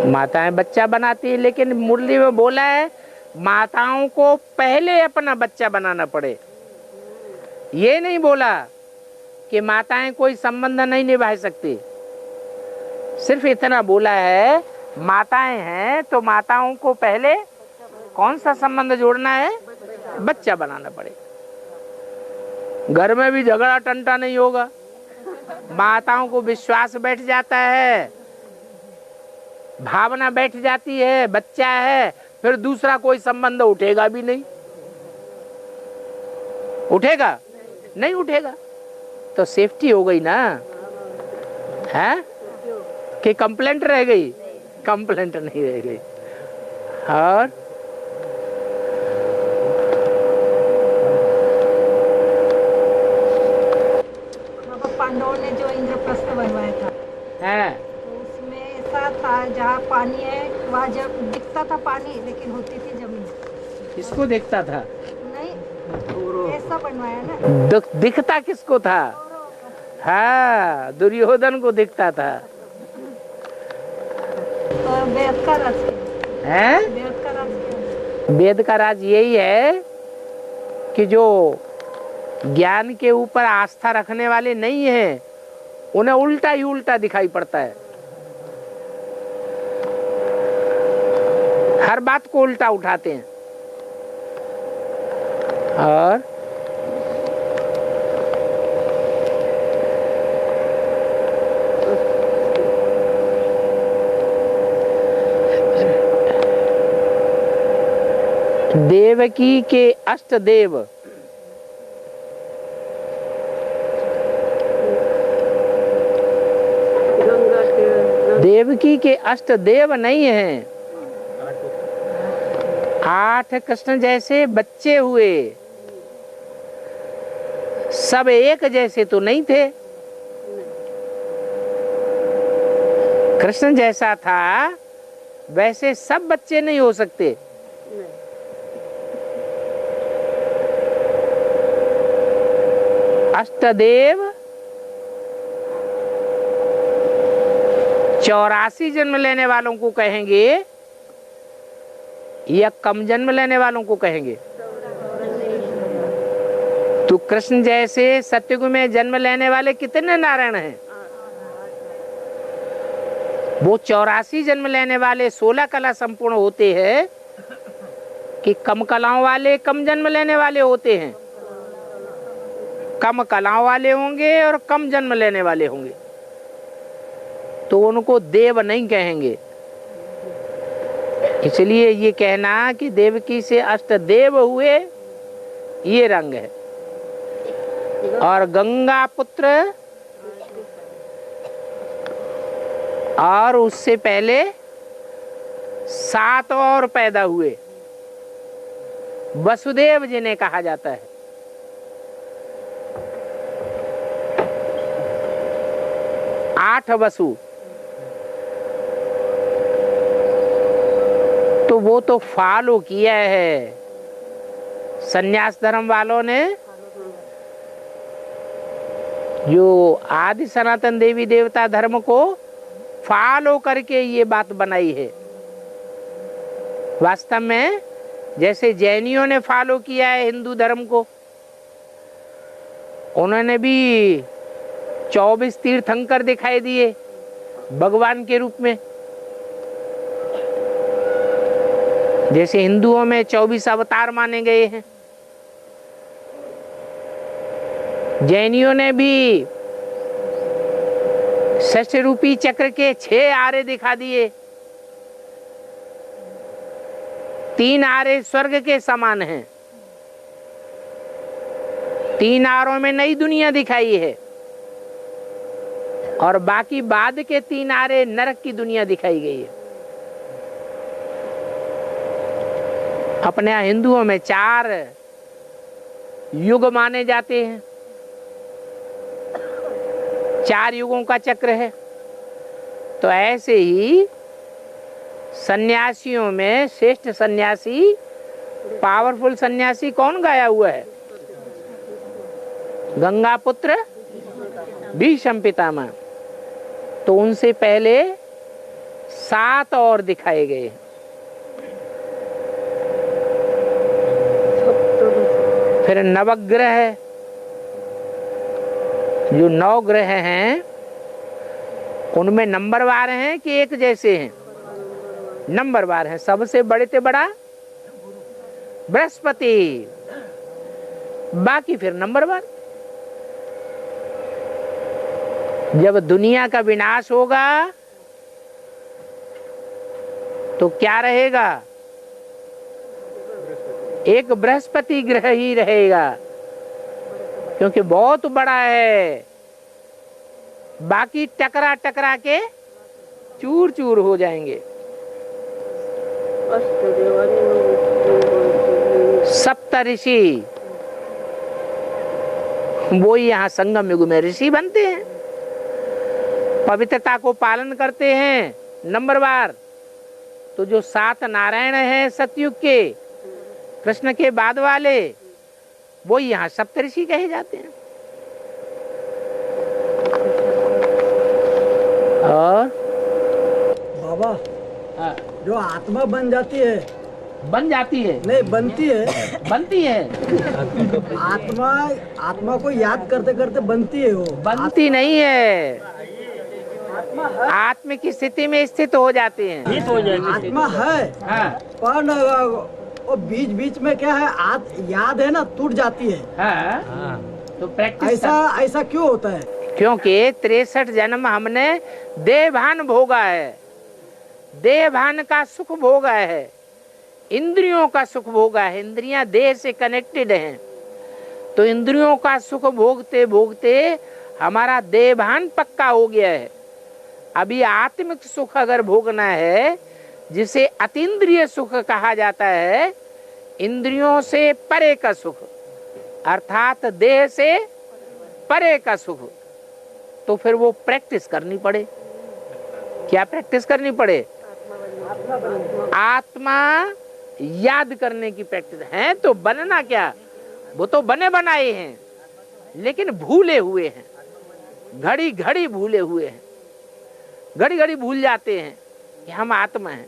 माताएं बच्चा बनाती है, लेकिन मुरली में बोला है माताओं को पहले अपना बच्चा बनाना पड़े। ये नहीं बोला कि माताएं कोई संबंध नहीं निभा सकती, सिर्फ इतना बोला है माताएं हैं तो माताओं को पहले कौन सा संबंध जोड़ना है, बच्चा बनाना पड़े। घर में भी झगड़ा टंटा नहीं होगा, माताओं को विश्वास बैठ जाता है, भावना बैठ जाती है, बच्चा है, फिर दूसरा कोई संबंध उठेगा भी नहीं। उठेगा नहीं उठेगा तो सेफ्टी हो गई ना, है कि कंप्लेंट रह गई, कंप्लेंट नहीं रह गई। और पांडवों ने जो इंद्रप्रस्थ बनवाया था, है तो उसमें ऐसा था जहाँ पानी है वहाँ जब दिखता था पानी, लेकिन होती थी जमीन। किसको दिखता था? नहीं, ऐसा बनवाया ना। दिखता किसको था? हाँ, दुर्योधन को दिखता था। तो वेद का राज है, वेद का राज क्या? वेद का राज यही है कि जो ज्ञान के ऊपर आस्था रखने वाले नहीं हैं, उन्हें उल्टा ही उल्टा दिखाई पड़ता है। हर बात को उल्टा उठाते हैं। और देवकी के अष्टदेव, देवकी के अष्टदेव नहीं हैं, 8 कृष्ण जैसे बच्चे हुए, सब एक जैसे तो नहीं थे। कृष्ण जैसा था वैसे सब बच्चे नहीं हो सकते। अष्टदेव 84 जन्म लेने वालों को कहेंगे या कम जन्म लेने वालों को कहेंगे? तो कृष्ण जैसे सत्युग में जन्म लेने वाले कितने नारायण हैं? वो 84 जन्म लेने वाले 16 कला संपूर्ण होते हैं कि कम कलाओं वाले कम जन्म लेने वाले होते हैं? कम कलाओं वाले होंगे और कम जन्म लेने वाले होंगे, तो उनको देव नहीं कहेंगे। इसलिए ये कहना कि देवकी से अष्टदेव हुए, ये रंग है। और गंगा पुत्र और उससे पहले 7 और पैदा हुए, वसुदेव जिन्हें कहा जाता है। आठ वसु, तो वो तो फॉलो किया है सन्यास धर्म वालों ने, जो आदि सनातन देवी देवता धर्म को फॉलो करके ये बात बनाई है। वास्तव में जैसे जैनियों ने फॉलो किया है हिंदू धर्म को, उन्होंने भी 24 तीर्थंकर दिखाई दिए भगवान के रूप में। जैसे हिंदुओं में 24 अवतार माने गए हैं, जैनियों ने भी षष्ठ रूपी चक्र के 6 आरे दिखा दिए। 3 आरे स्वर्ग के समान हैं, 3 आरों में नई दुनिया दिखाई है, और बाकी बाद के 3 आरे नरक की दुनिया दिखाई गई है। अपने यहाँ हिंदुओं में 4 युग माने जाते हैं, 4 युगों का चक्र है। तो ऐसे ही सन्यासियों में श्रेष्ठ सन्यासी, पावरफुल सन्यासी कौन गाया हुआ है? गंगा पुत्र भीष्म पितामह। तो उनसे पहले 7 और दिखाए गए। फिर नवग्रह, जो 9 ग्रह हैं उनमें नंबरवार हैं कि एक जैसे हैं? नंबरवार हैं। सबसे बड़े से बड़ा बृहस्पति, बाकी फिर नंबरवार। जब दुनिया का विनाश होगा तो क्या रहेगा? एक बृहस्पति ग्रह ही रहेगा, क्योंकि बहुत बड़ा है। बाकी टकरा टकरा के चूर चूर हो जाएंगे। सप्त ऋषि वो यहाँ संगम युग में ऋषि बनते हैं, पवित्रता को पालन करते हैं नंबरवार। तो जो 7 नारायण हैं सतयुग के, कृष्ण के बाद वाले, वो यहाँ सप्तऋषि कहे जाते हैं। और बाबा, हाँ, जो आत्मा बन जाती है, नहीं बनती है आत्मा को याद करते करते बनती है। वो बनती नहीं है, आत्म की स्थिति में स्थित हो जाते हैं। आत्मा है, हाँ, पर वो बीच बीच में क्या है, याद है ना, टूट जाती है। हाँ, तो प्रैक्टिस ऐसा क्यों होता है? क्योंकि 63 जन्म हमने देहभान भोगा है, देहभान का सुख भोगा है, इंद्रियों का सुख भोगा है। इंद्रियां देह से कनेक्टेड हैं, तो इंद्रियों का सुख भोगते भोगते हमारा देहभान पक्का हो गया है। अभी आत्मिक सुख अगर भोगना है, जिसे अतीन्द्रिय सुख कहा जाता है, इंद्रियों से परे का सुख, अर्थात देह से परे का सुख, तो फिर वो प्रैक्टिस करनी पड़े। क्या प्रैक्टिस करनी पड़े? आत्मा याद करने की प्रैक्टिस है। तो बनना क्या, वो तो बने बनाए हैं, लेकिन भूले हुए हैं, घड़ी घड़ी भूले हुए हैं, घड़ी घड़ी भूल जाते हैं कि हम आत्मा हैं।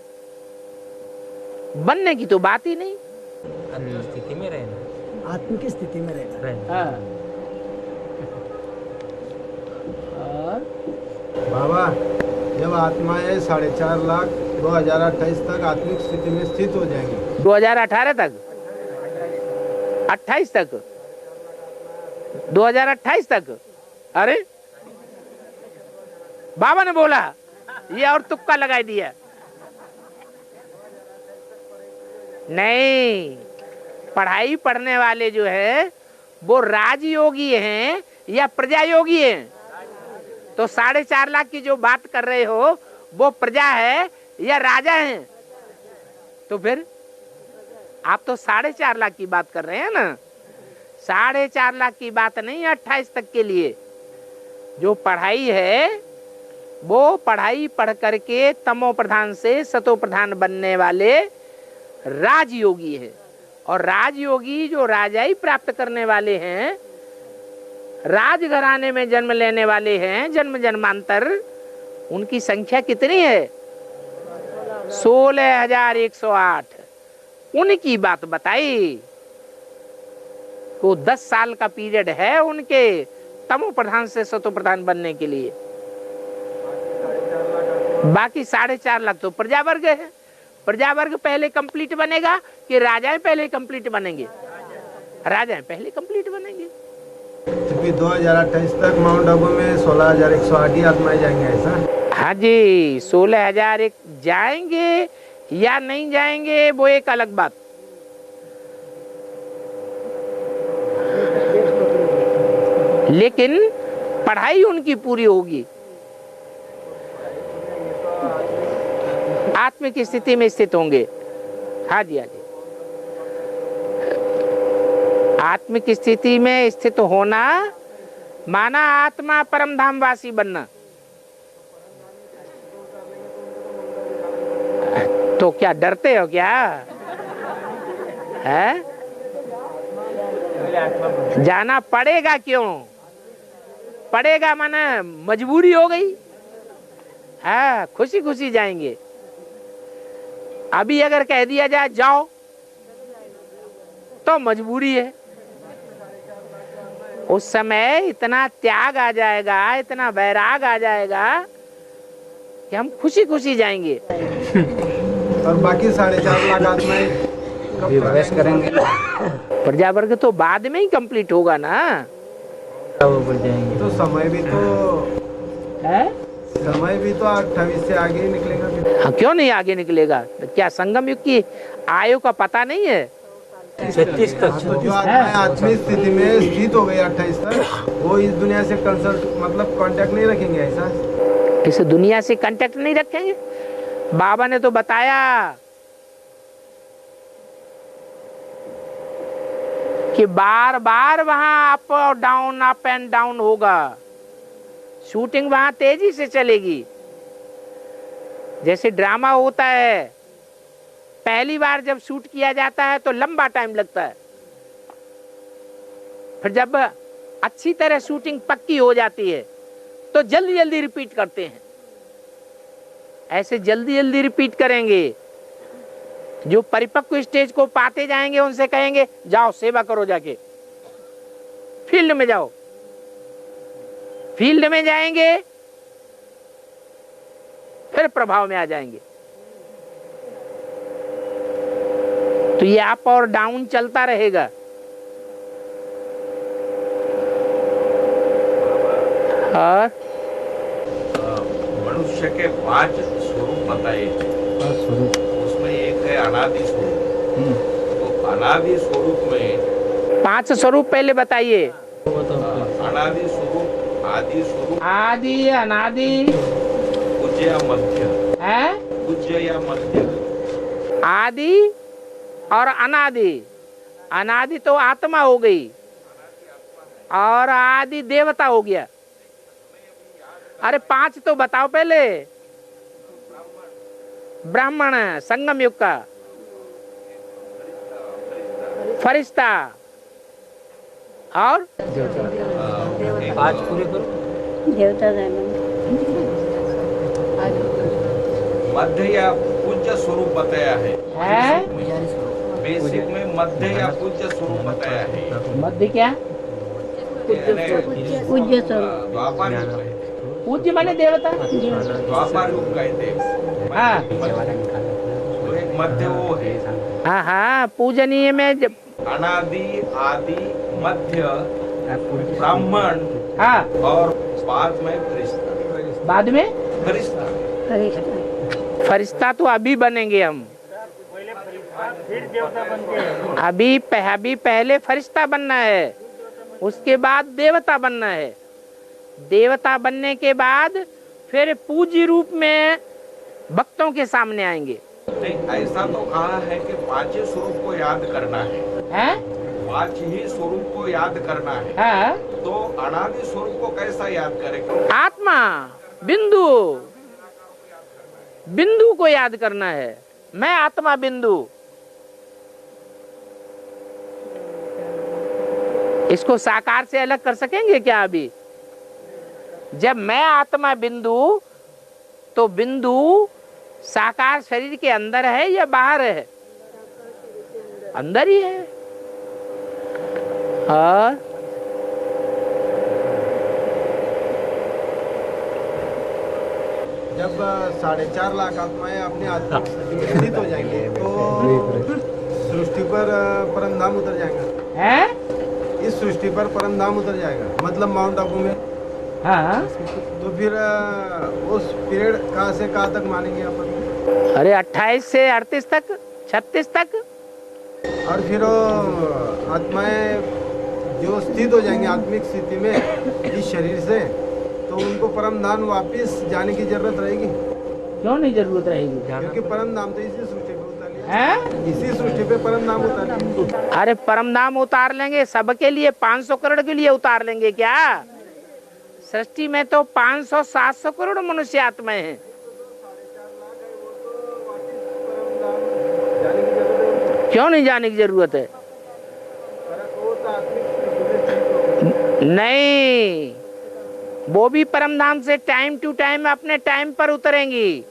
बनने की तो बात ही नहीं। आत्म स्थिति में रहना, आत्म की स्थिति में रहना। हाँ। और बाबा, जब आत्माएं 4.5 लाख 2028 तक आत्मिक स्थिति में स्थित हो जाएंगी। 2018 तक, 28 तक, 2028 तक। अरे बाबा ने बोला, ये और तुक्का लगा दिया। नहीं, पढ़ाई पढ़ने वाले जो है वो राजयोगी हैं या प्रजा योगी हैं? तो 4.5 लाख की जो बात कर रहे हो वो प्रजा है या राजा हैं? तो फिर आप तो 4.5 लाख की बात कर रहे हैं ना। 4.5 लाख की बात नहीं, 28 तक के लिए जो पढ़ाई है, वो पढ़ाई पढ़ करके तमो प्रधान से सतो प्रधान बनने वाले राजयोगी है। और राजयोगी जो राजाई प्राप्त करने वाले हैं, राजघराने में जन्म लेने वाले हैं, जन्म जन्मांतर, उनकी संख्या कितनी है? 16,108। उनकी बात बताई। तो 10 साल का पीरियड है उनके तमो प्रधान से सतो प्रधान बनने के लिए। बाकी 4.5 लाख तो प्रजावर्ग है। प्रजावर्ग पहले कंप्लीट बनेगा कि राजाएं पहले कंप्लीट बनेंगे? राजाएं पहले कंप्लीट बनेंगे। क्योंकि 2028 तक माउंट आबू में 16,108 आत्माएं जाएंगे, ऐसा? हाँ जी, 16,001 जाएंगे या नहीं जाएंगे वो एक अलग बात। लेकिन पढ़ाई उनकी पूरी होगी, आत्मिक स्थिति में स्थित होंगे। हाँ जी, हाँ जी। आत्मिक स्थिति में स्थित होना माना आत्मा परम धाम वासी बनना। तो क्या डरते हो क्या? है? जाना पड़ेगा। क्यों पड़ेगा? माना मजबूरी हो गई। हाँ, खुशी खुशी जाएंगे। अभी अगर कह दिया जाए जाओ तो मजबूरी है। उस समय इतना त्याग आ जाएगा, इतना वैराग आ जाएगा कि हम खुशी खुशी जाएंगे। और बाकी 4.5 लाख आत्माएं कब प्रवेश करेंगे, प्रजा वर्ग तो बाद में ही कंप्लीट होगा ना। वो बढ़ जाएंगे। तो समय भी तो है? 28 से आगे ही निकलेगा फिर। हाँ, क्यों नहीं आगे निकलेगा? क्या संगम युग की आयु का पता नहीं है? 36 तक। तो जो आत्माएं आत्मिक स्थिति में स्थित हो गई 28 तक, वो इस दुनिया से कंसल्ट मतलब कांटेक्ट नहीं रखेंगे ऐसा? इस दुनिया से कांटेक्ट नहीं रखेंगे। बाबा ने तो बताया कि बार बार वहां अप और डाउन, अप एंड डाउन होगा। शूटिंग वहां तेजी से चलेगी। जैसे ड्रामा होता है, पहली बार जब शूट किया जाता है तो लंबा टाइम लगता है, फिर जब अच्छी तरह शूटिंग पक्की हो जाती है तो जल्दी जल्दी रिपीट करते हैं। ऐसे जल्दी जल्दी रिपीट करेंगे। जो परिपक्व स्टेज को पाते जाएंगे उनसे कहेंगे जाओ सेवा करो, जाके फील्ड में जाओ। फील्ड में जाएंगे फिर प्रभाव में आ जाएंगे। तो ये अप और डाउन चलता रहेगा। और मनुष्य के 5 स्वरूप बताए हैं। उसमें एक है अनादि स्वरूप। तो अनादि स्वरूप में 5 स्वरूप पहले बताइए। अनादि स्वरूप, आदि स्वरूप, आदि, अनादि, पूज्य या मध्य है? पूज्य या मध्य। आदि और अनादि। अनादि तो आत्मा हो गई और आदि देवता हो गया। अरे 5 तो बताओ पहले। ब्राह्मण, संगम युग का, फरिश्ता और 5 पूरे करो। देवता मध्य या पूज्य स्वरूप बताया है। है? बेसिक में मध्य या पूज्य स्वरूप बताया है। मध्य क्या? पूज्य स्वरूप। द्वापर युग है। पूज्य माने देवता। द्वापर युग कहते हैं। हाँ। तो एक मध्य वो है। हाँ हाँ, पूजनीय में अनादि, आदि, मध्य, ब्राह्मण, हाँ, और बाद में फरिश्ता। बाद में फरिश्ता फरिश्ता तो अभी बनेंगे हम। अभी पहले फरिश्ता बनना है, उसके बाद देवता बनना है। देवता बनने के बाद फिर पूज्य रूप में भक्तों के सामने आएंगे। नहीं, ऐसा तो कहा है कि 5 स्वरूप को याद करना है। हैं? 5 ही स्वरूप को याद करना है। हाँ? तो अनादि स्वरूप को कैसा याद करें? आत्मा, बिंदु, बिंदु को याद करना है। मैं आत्मा बिंदु। इसको साकार से अलग कर सकेंगे क्या अभी? जब मैं आत्मा बिंदु, तो बिंदु साकार शरीर के अंदर है या बाहर है? अंदर ही है। और जब 4.5 लाख आत्माएं अपने आत्मिक स्थिति में स्थित हो जाएंगे तो सृष्टि पर परम धाम उतर जाएगा। है? इस सृष्टि पर परम धाम उतर जाएगा, मतलब माउंट आबू में। हाँ। तो फिर उस पीरियड कहाँ से कहाँ तक मानेंगे अपन? अरे 28 से 38 तक, 36 तक। और फिर आत्माएं जो स्थित हो जाएंगे आत्मिक स्थिति में इस शरीर से, तो उनको परम धाम वापिस जाने की जरूरत रहेगी? क्यों नहीं जरूरत रहेगी? क्योंकि परम धाम तो इसी सृष्टि पे उतार लिया है? इसी सृष्टि पे परम धाम उतार लिया। अरे परम धाम उतार लेंगे सबके लिए, 500 करोड़ के लिए उतार लेंगे क्या? सृष्टि में तो 500-700 करोड़ मनुष्य आत्माएं हैं। क्यों नहीं जाने की जरूरत है? नहीं, वो भी परम धाम से टाइम टू टाइम अपने टाइम पर उतरेंगी।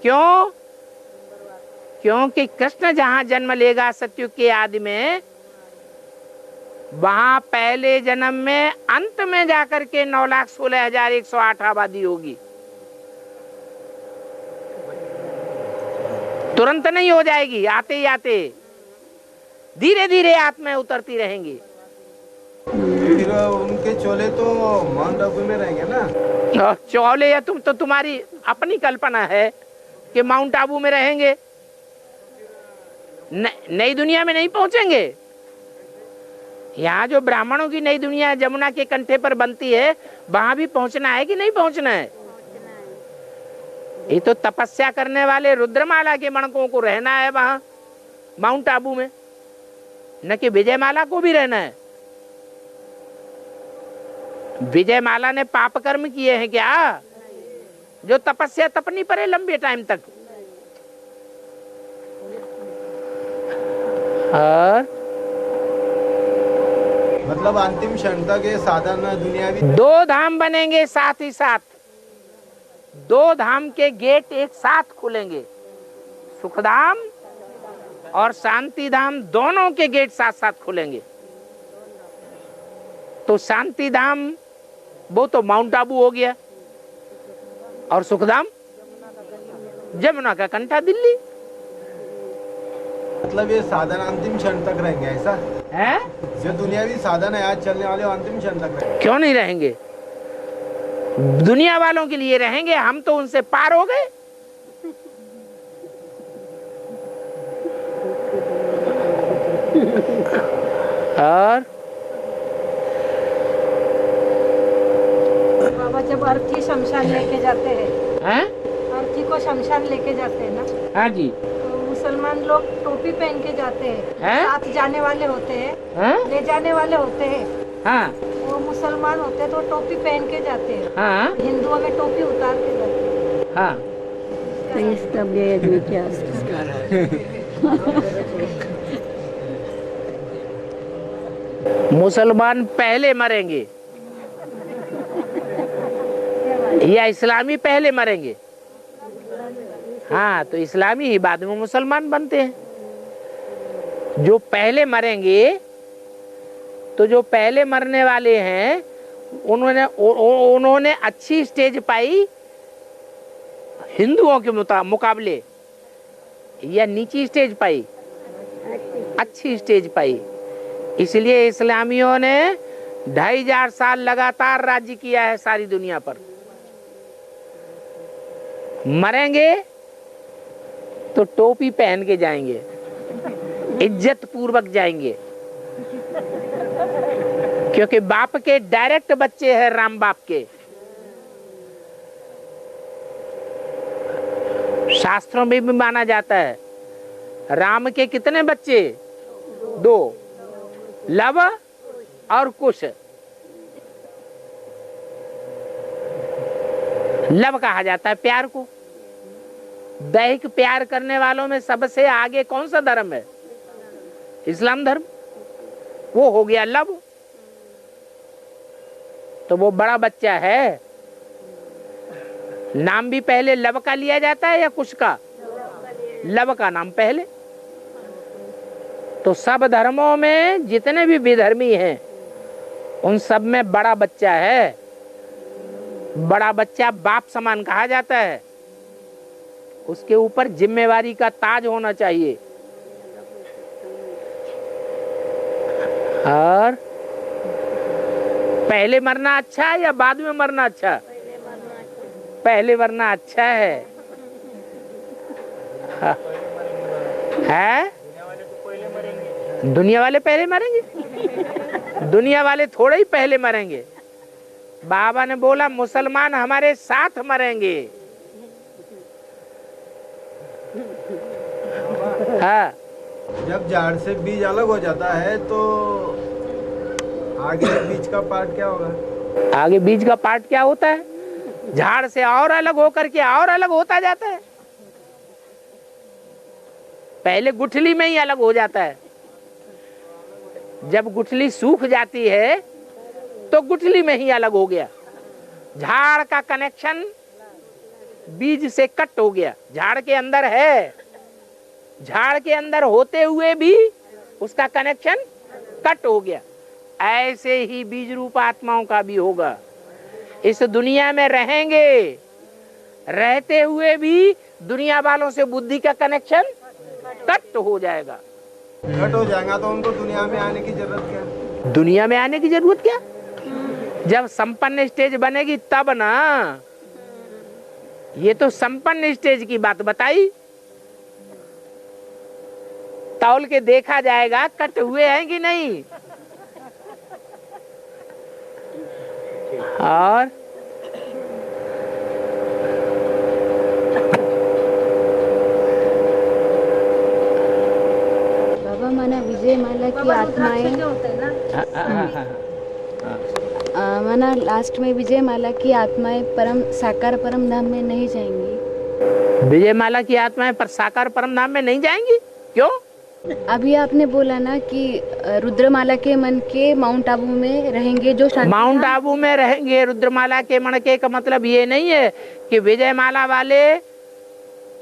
क्यों? क्योंकि कृष्ण जहां जन्म लेगा सतयुग के आदि में, वहां पहले जन्म में अंत में जाकर के 9,16,108 आबादी होगी। तुरंत नहीं हो जाएगी, आते ही आते धीरे धीरे आत्माएं उतरती रहेंगी। फिर उनके चोले तो माउंट आबू में रहेंगे ना? चौले या तुम तो तुम्हारी अपनी कल्पना है कि माउंट आबू में रहेंगे, नई दुनिया में नहीं पहुंचेंगे। यहाँ जो ब्राह्मणों की नई दुनिया जमुना के कंठे पर बनती है, वहां भी पहुंचना है कि नहीं पहुंचना है? ये तो तपस्या करने वाले रुद्रमाला के मणकों को रहना है वहां माउंट आबू में, न कि विजयमाला को भी रहना है। विजयमाला ने पाप कर्म किए हैं क्या जो तपस्या तपनी पड़े लंबे टाइम तक? और मतलब अंतिम क्षण तक ये साधन दुनियावी 2 धाम बनेंगे साथ ही साथ। 2 धाम के गेट एक साथ खुलेंगे, सुखधाम और शांति धाम, दोनों के गेट साथ साथ खुलेंगे। तो शांति धाम वो तो माउंट आबू हो गया, और सुखधाम जमुना का कंठा दिल्ली। मतलब ये साधन अंतिम क्षण तक रहेंगे, ऐसा है? जो दुनियावी साधन है आज चलने वाले वो अंतिम क्षण तक रहेंगे। क्यों नहीं रहेंगे? दुनिया वालों के लिए रहेंगे, हम तो उनसे पार हो गए। और बाबा जब अर्थी शमशान लेके जाते हैं, अर्थी को शमशान लेके जाते हैं ना, हाँ जी, तो मुसलमान लोग टोपी पहन के जाते हैं। साथ जाने वाले होते हैं, ले जाने वाले होते हैं, हाँ वो मुसलमान होते हैं तो टोपी पहन के जाते हैं। हाँ हिंदुओं में टोपी उतार के जाते हैं। हाँ। इसका बेद में क्या मुसलमान पहले मरेंगे या इस्लामी पहले मरेंगे? हाँ, तो इस्लामी ही बाद में मुसलमान बनते हैं। जो पहले मरेंगे, तो जो पहले मरने वाले हैं उन्होंने अच्छी स्टेज पाई हिंदुओं के मुकाबले, या नीची स्टेज पाई? अच्छी स्टेज पाई। इसलिए इस्लामियों ने 2500 साल लगातार राज्य किया है सारी दुनिया पर। मरेंगे तो टोपी पहन के जाएंगे, इज्जत पूर्वक जाएंगे, क्योंकि बाप के डायरेक्ट बच्चे हैं राम बाप के। शास्त्रों में भी माना जाता है राम के कितने बच्चे? 2, लव और कुश। लव कहा जाता है प्यार को। दैहिक प्यार करने वालों में सबसे आगे कौन सा धर्म है? इस्लाम धर्म। वो हो गया लव। तो वो बड़ा बच्चा है। नाम भी पहले लव का लिया जाता है या कुश का? लव का नाम पहले। तो सब धर्मों में जितने भी विधर्मी हैं उन सब में बड़ा बच्चा है। बड़ा बच्चा बाप समान कहा जाता है। उसके ऊपर जिम्मेवारी का ताज होना चाहिए। और पहले मरना अच्छा है या बाद में मरना अच्छा? पहले मरना अच्छा है। है? दुनिया वाले पहले मरेंगे? दुनिया वाले थोड़े ही पहले मरेंगे। बाबा ने बोला मुसलमान हमारे साथ मरेंगे। हाँ। जब झाड़ से बीज अलग हो जाता है तो आगे बीज का पार्ट क्या होगा? आगे बीज का पार्ट क्या होता है? झाड़ से और अलग होकर के और अलग होता जाता है। पहले गुठली में ही अलग हो जाता है। जब गुठली सूख जाती है तो गुठली में ही अलग हो गया। झाड़ का कनेक्शन बीज से कट हो गया, झाड़ के अंदर है, झाड़ के अंदर होते हुए भी उसका कनेक्शन कट हो गया। ऐसे ही बीज रूप आत्माओं का भी होगा। इस दुनिया में रहेंगे, रहते हुए भी दुनिया वालों से बुद्धि का कनेक्शन कट हो जाएगा। कट हो जाएगा तो उनको दुनिया में आने की जरूरत क्या? दुनिया में आने की जरूरत क्या? जब संपन्न स्टेज बनेगी तब ना। ये तो संपन्न स्टेज की बात बताई। तौल के देखा जाएगा कट हुए हैं कि नहीं। और बाबा माना विजय माला की आत्माएं जो होते हैं ना, माना लास्ट में विजय माला की आत्माएं परम साकार परम धाम में नहीं जाएंगी। विजय माला की आत्माएं पर साकार परम धाम में नहीं जाएंगी? क्यों? अभी आपने बोला ना कि रुद्रमाला के मन के माउंट आबू में रहेंगे, जो माउंट आबू में रहेंगे। रुद्रमाला के मन के का मतलब ये नहीं है कि विजय माला वाले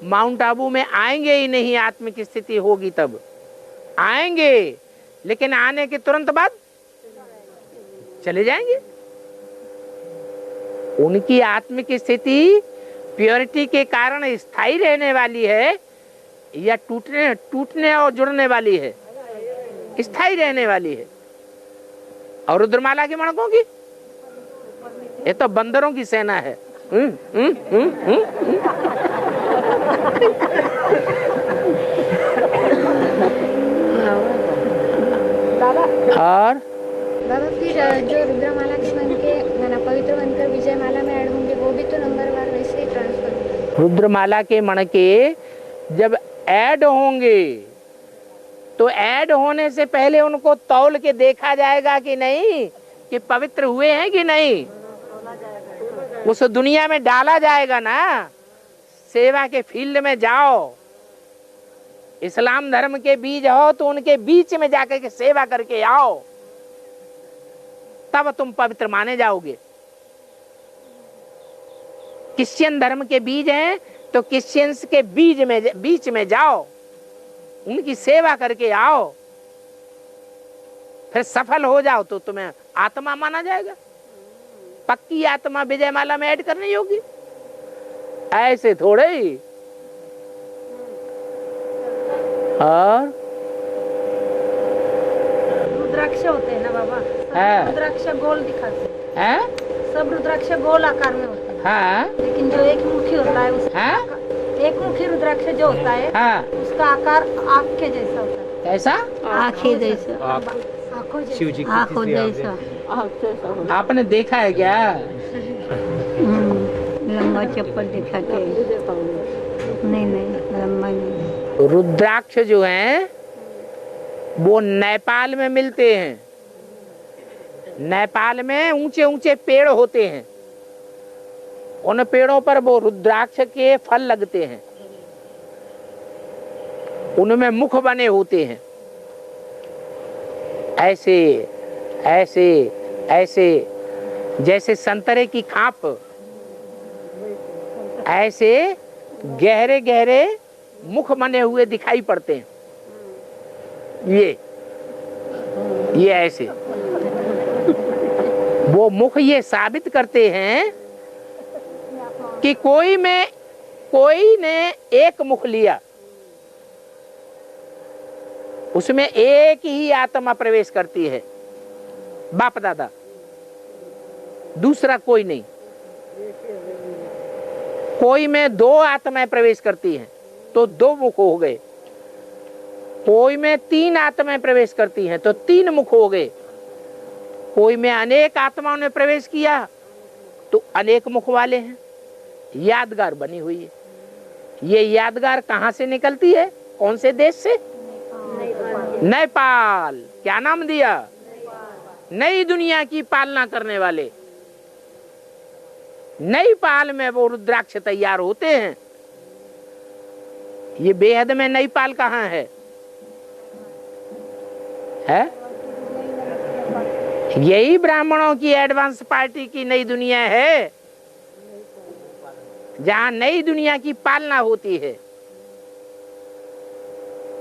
माउंट आबू में आएंगे ही नहीं। आत्मिक स्थिति होगी तब आएंगे, लेकिन आने के तुरंत बाद चले जाएंगे। उनकी आत्मिक स्थिति प्योरिटी के कारण स्थायी रहने वाली है या टूटने और जुड़ने वाली है? स्थायी रहने वाली है। और रुद्रमाला के मणकों की ये तो बंदरों की सेना है। और बाबा फिर जो रुद्रमाला के मन के माना पवित्र बनकर विजय माला में ऐड होंगे, वो भी तो नंबर वार वैसे ही ट्रांसफर होंगे। रुद्रमाला के मन के जब ऐड होंगे तो ऐड होने से पहले उनको तौल के देखा जाएगा कि नहीं, कि पवित्र हुए हैं कि नहीं। उस दुनिया में डाला जाएगा ना। सेवा के फील्ड में जाओ, इस्लाम धर्म के बीज हो तो उनके बीच में जाकर के सेवा करके आओ, तब तुम पवित्र माने जाओगे। क्रिश्चियन धर्म के बीज हैं तो क्रिश्चियंस के बीच में जाओ, उनकी सेवा करके आओ, फिर सफल हो जाओ तो तुम्हें आत्मा माना जाएगा। पक्की आत्मा विजय माला में ऐड करनी होगी, ऐसे थोड़े ही। और रुद्राक्ष होते हैं ना बाबा, हाँ। रुद्राक्ष गोल दिखाते हैं? सब रुद्राक्ष गोल आकार में होते हैं। हाँ। लेकिन जो एक मुखी होता है उसका हाँ? एक मुखी रुद्राक्ष जो होता है, हाँ। उसका आकार आँख के जैसा होता है। कैसा? आँखें जैसा, आँखों जैसा, आँखों जैसा। आपने देखा है क्या? लंबा चप्पल दिखाते नहीं, लंबा नहीं। रुद्राक्ष जो हैं वो नेपाल में मिलते हैं। नेपाल में ऊंचे ऊंचे पेड़ होते हैं, उन पेड़ों पर वो रुद्राक्ष के फल लगते हैं, उनमें मुख बने होते हैं। ऐसे ऐसे ऐसे जैसे संतरे की खाप, ऐसे गहरे गहरे मुख बने हुए दिखाई पड़ते हैं। ये ऐसे वो मुख ये साबित करते हैं कि कोई ने एक मुख लिया, उसमें एक ही आत्मा प्रवेश करती है, बाप दादा, दूसरा कोई नहीं। कोई में दो आत्माएं प्रवेश करती हैं तो दो मुख हो गए, कोई में तीन आत्माएं प्रवेश करती हैं तो तीन मुख हो गए, कोई में अनेक आत्माओं ने प्रवेश किया तो अनेक मुख वाले हैं। यादगार बनी हुई है। ये यादगार कहां से निकलती है? कौन से देश से? नेपाल। क्या नाम दिया? नई दुनिया की पालना करने वाले। नई पाल में वो रुद्राक्ष तैयार होते हैं। ये बेहद में नई पाल कहाँ है? यही ब्राह्मणों की एडवांस पार्टी की नई दुनिया है। जहाँ नई दुनिया की पालना होती है।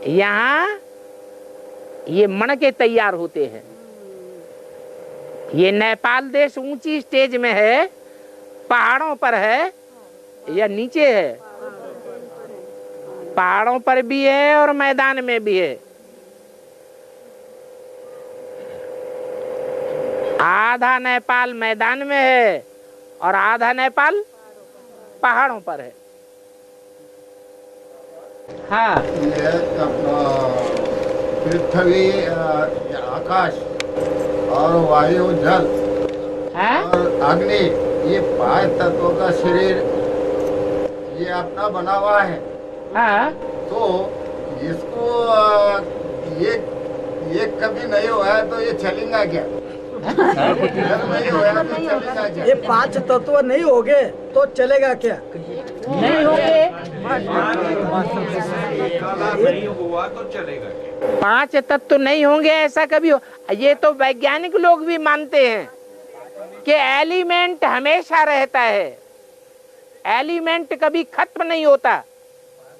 यहाँ ये मणके तैयार होते हैं। ये नेपाल देश ऊंची स्टेज में है, पहाड़ों पर है या नीचे है? पहाड़ों पर भी है और मैदान में भी है। आधा नेपाल मैदान में है और आधा नेपाल पहाड़ों पर है। हाँ, ये अपना पृथ्वी, आकाश और वायु, जल और अग्नि, ये 5 तत्वों का शरीर ये अपना बना हुआ है। हाँ, तो इसको ये कभी नहीं हुआ है तो ये चलेगा क्या? नहीं हुआ है तो चलेगा क्या? ये 5 तत्व नहीं होगे तो चलेगा क्या? नहीं होंगे। नहीं हुआ तो चलेगा क्या? 5 तत्व नहीं होंगे ऐसा कभी हो? ये तो वैज्ञानिक लोग भी मानते हैं कि एलिमेंट हमेशा रहता है, एलिमेंट कभी खत्म नहीं होता।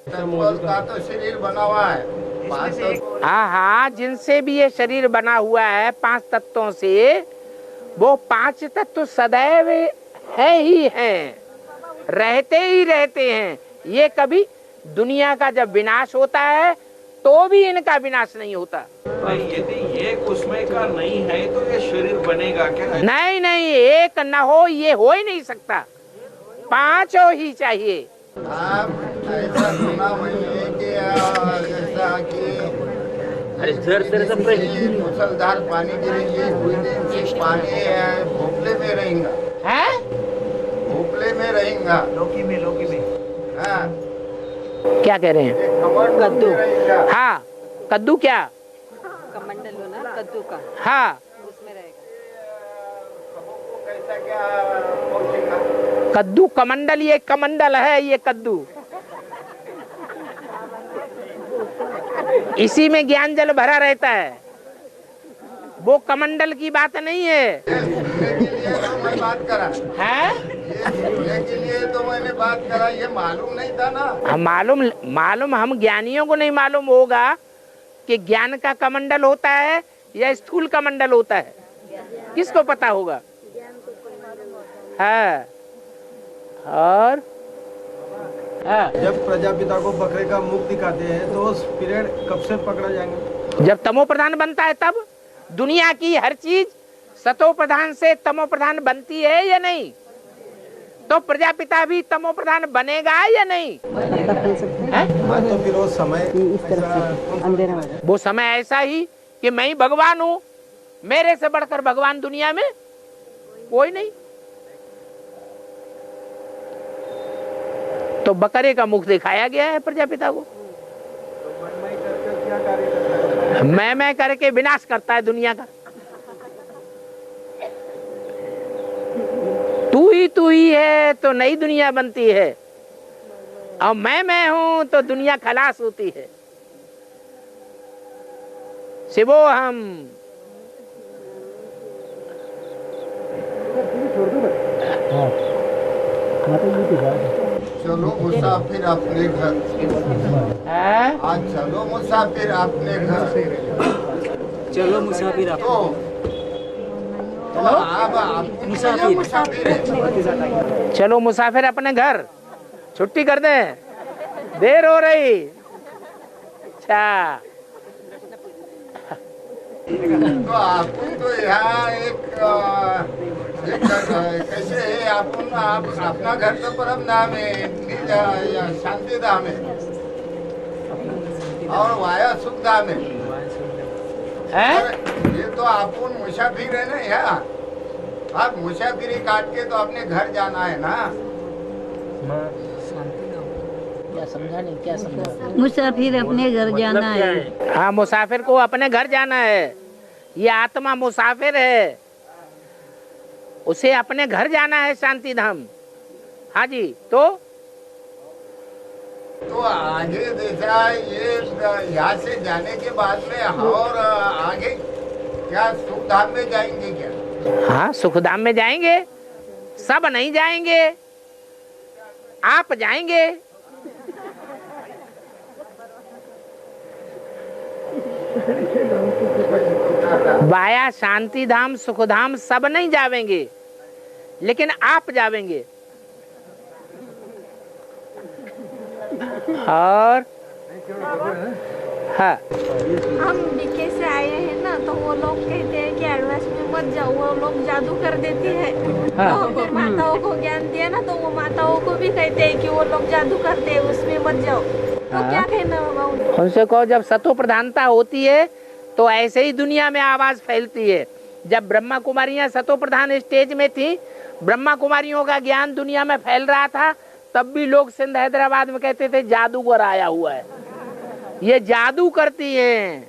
का तो शरीर बना हुआ है 5 तत्व। हाँ हाँ, जिनसे भी ये शरीर बना हुआ है 5 तत्वों से, वो 5 तत्व सदैव है ही हैं, रहते ही रहते हैं। ये कभी दुनिया का जब विनाश होता है तो भी इनका विनाश नहीं होता। यदि एक उसमें का नहीं है तो ये शरीर बनेगा क्या? नहीं नहीं, एक न हो ये हो ही नहीं सकता, 5 ही चाहिए। आप ऐसा सुना मैंने कि जैसा कि मुसलधार पानी गिरेंगे, कुछ दिन से पानी भोपले में रहेगा, है भोपले में रहेगा, लौकी में हाँ, क्या कह रहे हैं? कद्दू रहेगा। हाँ, कद्दू क्या? कमंडल हो ना कद्दू का, हाँ, उसमें रहेगा। कैसा क्या पहुंचेगा? कद्दू कमंडल, ये कमंडल है, ये कद्दू। इसी में ज्ञान जल भरा रहता है, वो कमंडल की बात नहीं है। सुनने के लिए तो मैं बात करा है? ये सुनने के लिए तो मैंने बात करा, ये मालूम नहीं था ना। मालूम हम ज्ञानियों को नहीं मालूम होगा कि ज्ञान का कमंडल होता है या स्थूल कमंडल होता है, किसको पता होगा? है। और जब प्रजापिता को बकरे का मुख दिखाते हैं तो उस पीरियड कब से पकड़ा जाएंगे? जब तमो प्रधान बनता है तब। दुनिया की हर चीज सतो प्रधान से तमो प्रधान बनती है या नहीं? तो प्रजापिता भी तमो प्रधान बनेगा या नहीं? हाँ, तो फिर वो समय वो समय ऐसा ही कि मैं ही भगवान हूँ, मेरे से बढ़कर भगवान दुनिया में कोई नहीं। तो बकरे का मुख दिखाया गया है प्रजापिता को। मैं करके विनाश करता है दुनिया का। तू ही है तो नई दुनिया बनती है, और मैं हूं तो दुनिया खलास होती है। शिवो हम। चलो मुसाफिर अपने घर, आज चलो मुसाफिर अपने घर, चलो मुसाफिर आप। तो आप मुसाफिर है। चलो मुसाफिर अपने घर, छुट्टी कर दे, देर हो रही। अच्छा, तो आपको तो यहाँ एक कैसे है, आप अपना घर तो परम नाम है, शांति धाम है, और वाया सुख धाम है। ये तो आप मुसाफिर है ना यहाँ, आप मुसाफिरी काट के तो अपने घर जाना है ना। क्या समझा नहीं? क्या समझा? मुसाफिर अपने घर जाना है। हाँ, मुसाफिर को अपने घर जाना है। ये आत्मा मुसाफिर है, उसे अपने घर जाना है, शांति धाम। हाँ जी। तो आगे देखा ये यहाँ से जाने के बाद में और आगे क्या सुख धाम में जाएंगे क्या? हाँ, सुखधाम में जाएंगे, सब नहीं जाएंगे। आप जाएंगे। वाया शांति धाम सुख धाम सब नहीं जावेंगे, लेकिन आप जावेंगे। और हाँ, हम बीके से आए हैं ना, तो वो लोग कहते हैं कि एडवाइस में मत जाओ, वो लोग जादू कर देती है। हाँ। तो माताओं को ज्ञान दिया ना, तो वो माताओं को भी कहते हैं कि वो लोग जादू करते हैं, उसमें मत जाओ। तो हाँ। क्या कहना होगा उनको? उनसे कहो जब सतो प्रधानता होती है तो ऐसे ही दुनिया में आवाज फैलती है। जब ब्रह्मा कुमारियां सतो प्रधान स्टेज में थी, ब्रह्मा कुमारियों का ज्ञान दुनिया में फैल रहा था, तब भी लोग सिंध हैदराबाद में कहते थे जादूगर आया हुआ है, ये जादू करती हैं।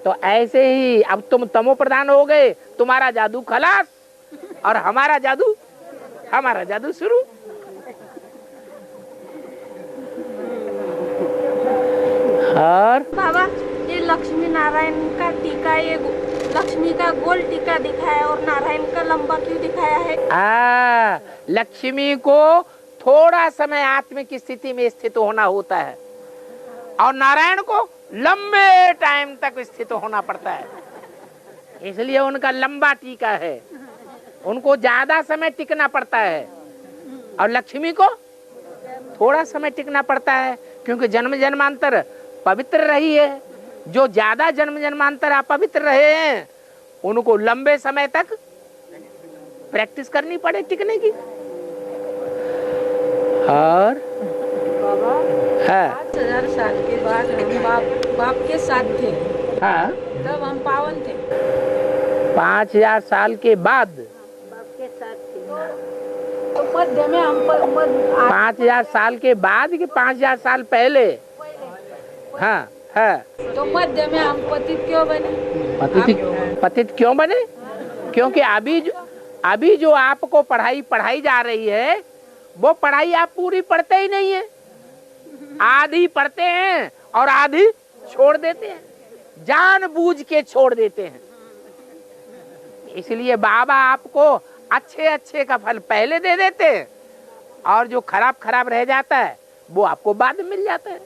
तो ऐसे ही अब तुम तमो प्रधान हो गए, तुम्हारा जादू खलास और हमारा जादू शुरू। और बाबा, ये लक्ष्मी नारायण का टीका, ये लक्ष्मी का गोल टीका दिखाया और नारायण का लंबा क्यों दिखाया है? लक्ष्मी को थोड़ा समय आत्मिक स्थिति में स्थित होना होता है और नारायण को लंबे टाइम तक स्थित होना पड़ता है, इसलिए उनका लंबा टीका है। उनको ज्यादा समय टिकना पड़ता है और लक्ष्मी को थोड़ा समय टिकना पड़ता है, क्योंकि जन्म जन्मांतर पवित्र रही है। जो ज्यादा जन्म जन्मांतर अपवित्र रहे हैं, उनको लंबे समय तक प्रैक्टिस करनी पड़े टिकने की। और हाँ, 5000 साल के बाद हम बाप के साथ थे, हाँ, तब हम पावन थे। 5000 साल के बाद, तो मध्य में हम 5000 साल के बाद कि 5000 साल पहले? हाँ, हाँ। तो मध्य में हम पतित क्यों बने? पतित क्यों बने? क्योंकि अभी जो आपको पढ़ाई जा रही है, वो पढ़ाई आप पूरी पढ़ते ही नहीं है। आधी पढ़ते हैं और आधी छोड़ देते हैं, जानबूझ के छोड़ देते हैं। इसलिए बाबा आपको अच्छे का फल पहले दे देते हैं और जो खराब रह जाता है वो आपको बाद में मिल जाता है।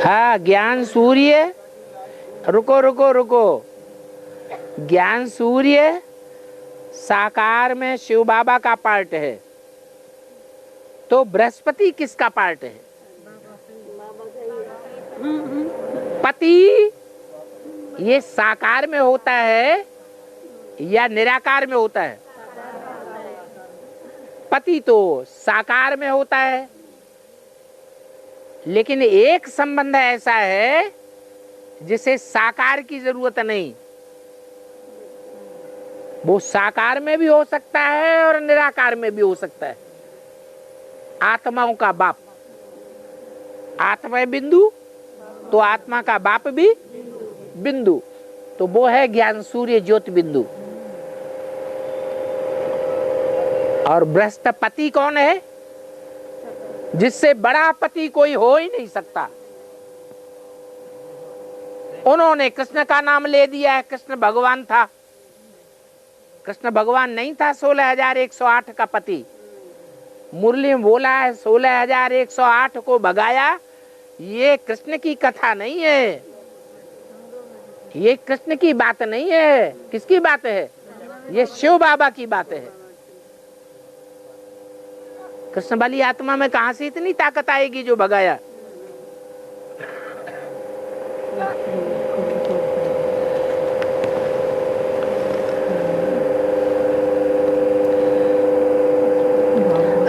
हाँ, ज्ञान सूर्य, रुको। ज्ञान सूर्य साकार में शिव बाबा का पार्ट है, तो बृहस्पति किसका पार्ट है? पति ये साकार में होता है या निराकार में होता है? पति तो साकार में होता है, लेकिन एक संबंध ऐसा है जिसे साकार की जरूरत नहीं। वो साकार में भी हो सकता है और निराकार में भी हो सकता है। आत्माओं का बाप, आत्मा बिंदु, तो आत्मा का बाप भी बिंदु, तो वो है ज्ञान सूर्य ज्योति बिंदु। और बृहस्पति कौन है? जिससे बड़ा पति कोई हो ही नहीं सकता। उन्होंने कृष्ण का नाम ले दिया है, कृष्ण भगवान था। कृष्ण भगवान नहीं था 16,108 का पति। मुरली में बोला है 16,108 को भगाया। ये कृष्ण की कथा नहीं है, ये कृष्ण की बात नहीं है। किसकी बात है? ये शिव बाबा की बात है। कृष्ण वाली आत्मा में कहां से इतनी ताकत आएगी जो भगाया?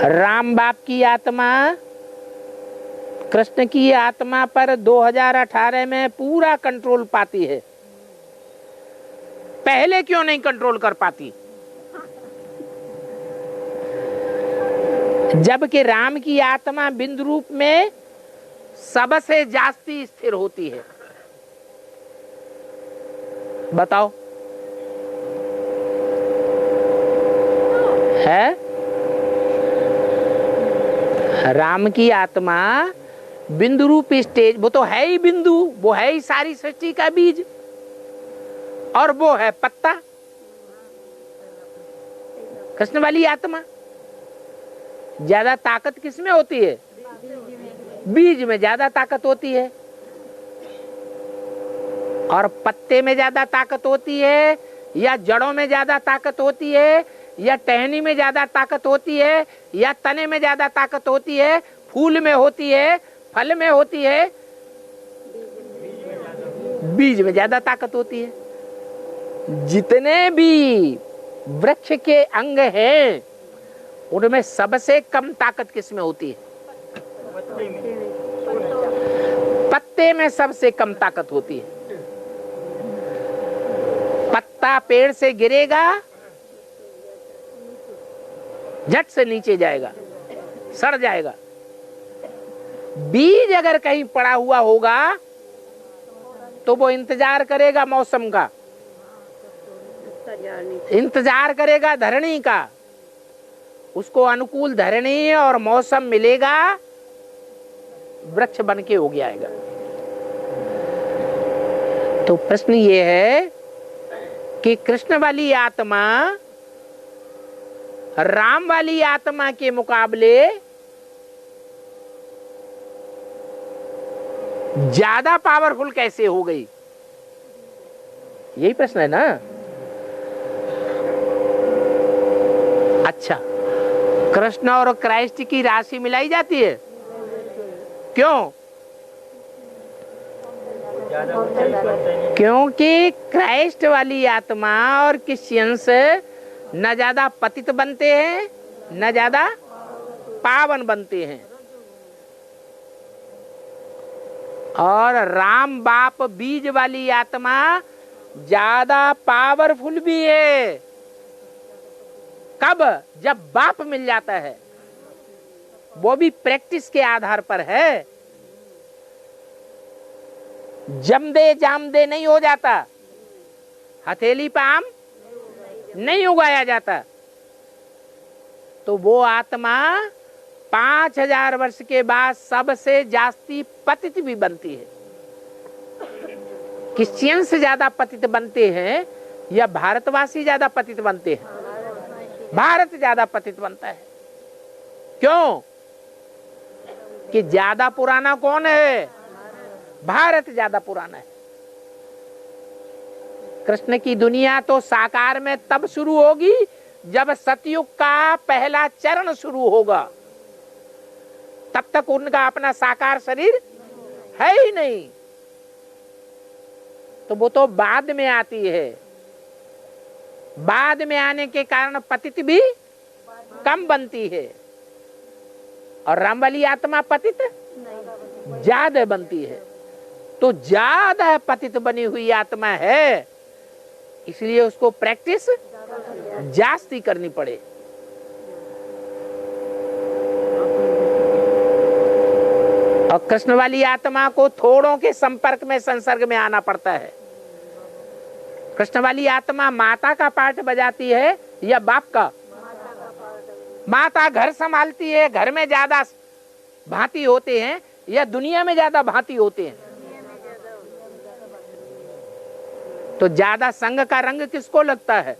राम बाप की आत्मा कृष्ण की आत्मा पर 2018 में पूरा कंट्रोल पाती है। पहले क्यों नहीं कंट्रोल कर पाती? जबकि राम की आत्मा बिंदु रूप में सबसे जास्ती स्थिर होती है। बताओ, है? राम की आत्मा बिंदु रूपी स्टेज, वो तो है ही बिंदु, वो है ही सारी सृष्टि का बीज, और वो है पत्ता, कृष्ण वाली आत्मा। ज्यादा ताकत किसमें होती है? बीज में ज्यादा ताकत होती है, और पत्ते में ज्यादा ताकत होती है, या जड़ों में ज्यादा ताकत होती है, या टहनी में ज्यादा ताकत होती है, या तने में ज्यादा ताकत होती है, फूल में होती है, फल में होती है, बीज में ज्यादा ताकत होती है। जितने भी वृक्ष के अंग हैं उनमें सबसे कम ताकत किसमें होती है? पत्ते में सबसे कम ताकत होती है। पत्ता पेड़ से गिरेगा, झट से नीचे जाएगा, सड़ जाएगा। बीज अगर कहीं पड़ा हुआ होगा तो वो इंतजार करेगा मौसम का, इंतजार करेगा धरणी का, उसको अनुकूल धरणी और मौसम मिलेगा, वृक्ष बन के उग जाएगा। तो प्रश्न ये है कि कृष्ण वाली आत्मा राम वाली आत्मा के मुकाबले ज्यादा पावरफुल कैसे हो गई? यही प्रश्न है ना। अच्छा, कृष्ण और क्राइस्ट की राशि मिलाई जाती है, क्यों? क्योंकि क्राइस्ट वाली आत्मा और क्रिश्चियंस न ज्यादा पतित बनते हैं न ज्यादा पावन बनते हैं, और राम बाप बीज वाली आत्मा ज्यादा पावरफुल भी है। कब? जब बाप मिल जाता है, वो भी प्रैक्टिस के आधार पर है। जम दे जाम दे नहीं हो जाता, हथेली पे आम नहीं उगाया जाता। तो वो आत्मा 5000 वर्ष के बाद सबसे जास्ती पतित भी बनती है। क्रिश्चियन से ज्यादा पतित बनते हैं या भारतवासी ज्यादा पतित बनते हैं? भारत ज्यादा पतित बनता है। क्यों? कि ज्यादा पुराना कौन है? भारत ज्यादा पुराना है। कृष्ण की दुनिया तो साकार में तब शुरू होगी जब सतयुग का पहला चरण शुरू होगा, तब तक उनका अपना साकार शरीर है ही नहीं। तो वो तो बाद में आती है, बाद में आने के कारण पतित भी कम बनती है, और राम वाली आत्मा पतित ज्यादा बनती है। तो ज्यादा पतित बनी हुई आत्मा है, इसलिए उसको प्रैक्टिस जास्ती करनी पड़े। और कृष्ण वाली आत्मा को थोड़ों के संपर्क में संसर्ग में आना पड़ता है। कृष्ण वाली आत्मा माता का पार्ट बजाती है या बाप का? माता घर संभालती है, घर में ज्यादा भांति होते हैं या दुनिया में ज्यादा भांति होते हैं? तो ज्यादा संग का रंग किसको लगता है?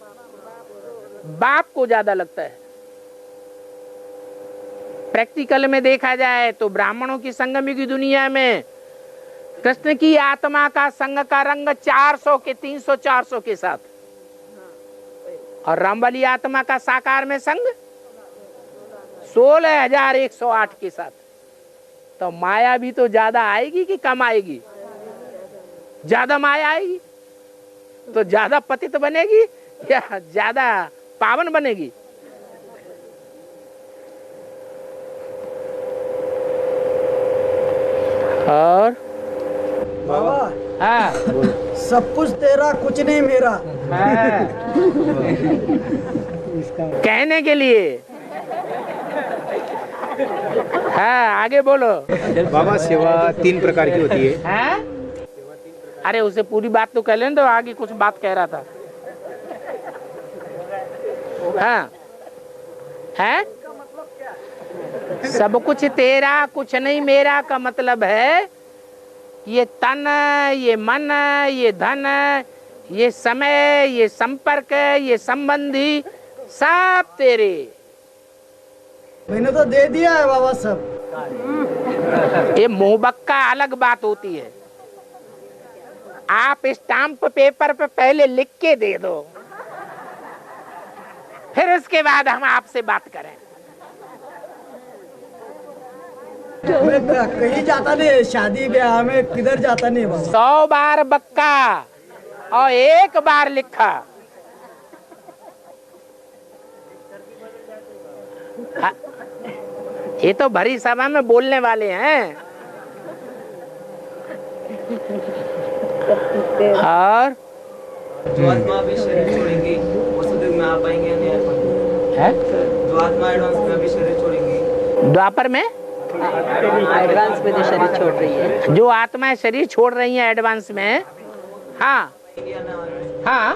बाप को ज्यादा लगता है। प्रैक्टिकल में देखा जाए तो ब्राह्मणों की संगम की दुनिया में कृष्ण की आत्मा का संग का रंग 400 के 300 400 के साथ, और राम वाली आत्मा का साकार में संग 16,108 के साथ। तो माया भी तो ज्यादा आएगी कि कम आएगी? ज्यादा माया आएगी, तो ज्यादा पतित बनेगी या ज्यादा पावन बनेगी? और बाबा, हाँ, सब कुछ तेरा कुछ नहीं मेरा। कहने के लिए। हाँ, आगे बोलो। बाबा, सेवा 3 प्रकार की होती है। हाँ? अरे उसे पूरी बात तो कह लें, तो आगे कुछ बात कह रहा था। हाँ, है सब कुछ तेरा कुछ नहीं मेरा का मतलब है ये तन, ये मन, ये धन, ये समय, ये संपर्क, ये संबंधी सब तेरे। मैंने तो दे दिया है बाबा सब। ये मोहब्बत अलग बात होती है। आप स्टाम्प पेपर पे पहले लिख के दे दो, फिर उसके बाद हम आपसे बात करें। मैं कहीं जाता नहीं, शादी ब्याह में किधर जाता नहीं बाबा। 100 बार बक्का और 1 बार लिखा। ये तो भरी सभा में बोलने वाले हैं। और जो आत्मा भी शरीर छोड़ेंगी वो सतयुग में आ पाएंगे या नहीं आ पाएंगे? है? जो आत्मा एडवांस में भी शरीर छोड़ेंगी, द्वापर में एडवांस में जो शरीर छोड़ रही है, जो आत्माएं शरीर छोड़ रही हैं एडवांस में, हाँ हाँ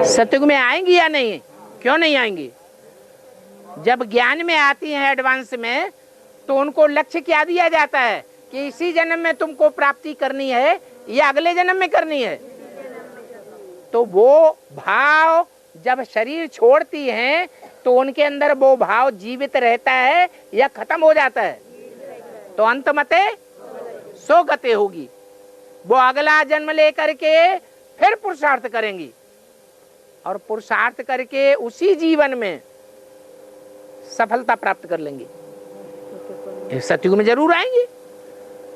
सतयुग में आएंगी या नहीं? क्यों नहीं आएंगी? जब ज्ञान में आती हैं एडवांस में तो उनको लक्ष्य क्या दिया जाता है कि इसी जन्म में तुमको प्राप्ति करनी है या अगले जन्म में करनी है। तो वो भाव जब शरीर छोड़ती हैं तो उनके अंदर वो भाव जीवित रहता है या खत्म हो जाता है? तो अंतमते सो गते होगी। वो अगला जन्म लेकर के फिर पुरुषार्थ करेंगी और पुरुषार्थ करके उसी जीवन में सफलता प्राप्त कर लेंगे। सतयुग में जरूर आएंगे।